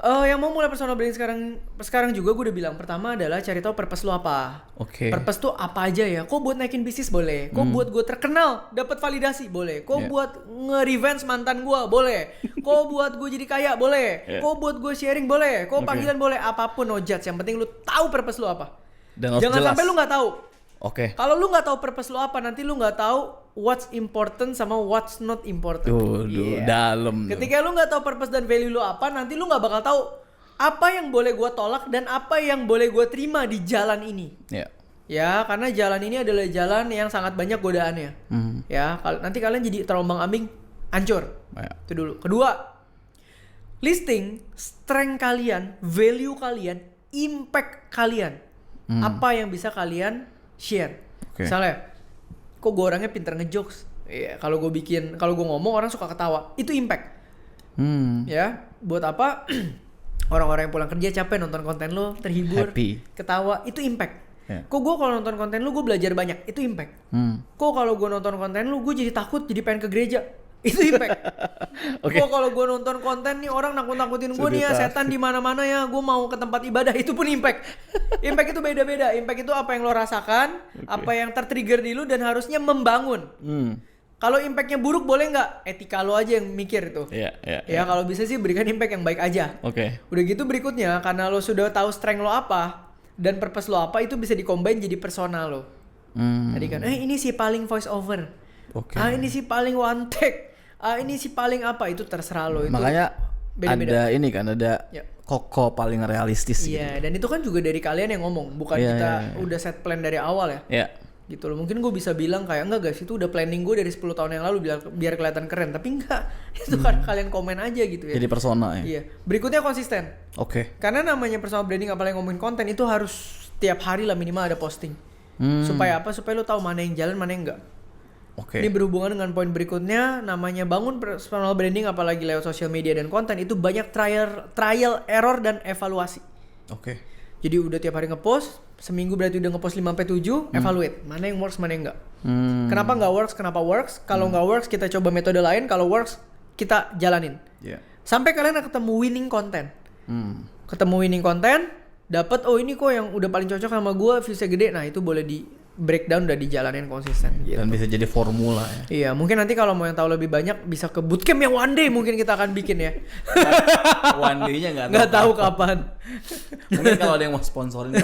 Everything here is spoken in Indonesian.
Yang mau mulai personal branding sekarang juga gue udah bilang, pertama adalah cari tahu purpose lu apa. Oke. Purpose tuh apa aja ya? Kok buat naikin bisnis boleh? Kok buat gue terkenal, dapat validasi boleh? Kok buat nge-revenge mantan gue boleh? Kok buat gue jadi kaya boleh? Kok buat gue sharing boleh? Kok panggilan boleh? Apapun no judge. Yang penting lu tahu purpose lu apa. Dan harus Jangan jelas. sampai lu nggak tahu. Oke. Kalau lu nggak tahu purpose lu apa, nanti lu nggak tahu what's important sama what's not important. Dalam. Ketika lu nggak tahu purpose dan value lu apa, nanti lu nggak bakal tahu apa yang boleh gue tolak dan apa yang boleh gue terima di jalan ini. Ya, karena jalan ini adalah jalan yang sangat banyak godaannya. Ya, nanti kalian jadi terombang-ambing, hancur. Itu dulu. Kedua, listing strength kalian, value kalian, impact kalian. Apa yang bisa kalian share. Misalnya, kok gue orangnya pinter ngejokes. Ya, kalau gue ngomong orang suka ketawa. Itu impact. Ya, buat apa? Orang-orang yang pulang kerja capek nonton konten lo, terhibur, happy, ketawa, itu impact. Kok gue kalau nonton konten lu gue belajar banyak, itu impact. Kok kalau gue nonton konten lu gue jadi takut, jadi pengen ke gereja, itu impact. Kok kalau gue nonton konten nih orang nakut-nakutin gue nih ya, setan di mana-mana ya, gue mau ke tempat ibadah, itu pun impact. Impact itu beda-beda. Impact itu apa yang lo rasakan, apa yang tertrigger di lu dan harusnya membangun. Kalau impactnya buruk boleh nggak? Etika lo aja yang mikir itu. Ya kalau bisa sih berikan impact yang baik aja. Udah gitu berikutnya, karena lo sudah tahu strength lo apa dan purpose lo apa, itu bisa di-combine jadi persona lo. Tadi kan, ini si paling voice over. Ini si paling one take. Ini si paling apa, itu terserah lo. Itu makanya beda-beda. Ada ini kan, ada Koko paling realistis. Iya, dan itu kan juga dari kalian yang ngomong, bukan kita udah set plan dari awal ya. Gitu loh. Mungkin gue bisa bilang kayak, enggak guys, itu udah planning gue dari 10 tahun yang lalu biar kelihatan keren, tapi enggak. Itu kan kalian komen aja gitu ya. Jadi persona ya. Iya. Berikutnya konsisten. Karena namanya personal branding, apalagi ngomongin konten, itu harus tiap hari lah minimal ada posting. Supaya apa? Supaya lo tahu mana yang jalan, mana yang enggak. Ini berhubungan dengan poin berikutnya, namanya bangun personal branding apalagi lewat sosial media dan konten, itu banyak trial error dan evaluasi. Jadi udah tiap hari ngepost, seminggu berarti udah ngepost 5-7, evaluate. Mana yang works, mana yang enggak. Kenapa enggak works, kenapa works. Kalau enggak works, kita coba metode lain. Kalau works, kita jalanin. Sampai kalian ketemu winning content. Ketemu winning content, dapat ini kok yang udah paling cocok sama gue, viewsnya gede. Nah itu boleh di breakdown, udah dijalanin konsisten gitu. Dan bisa jadi formula ya. Iya, mungkin nanti kalau mau yang tahu lebih banyak bisa ke bootcamp yang one day mungkin kita akan bikin ya. One day-nya nggak tahu kapan. Mungkin kalau ada yang mau sponsorin.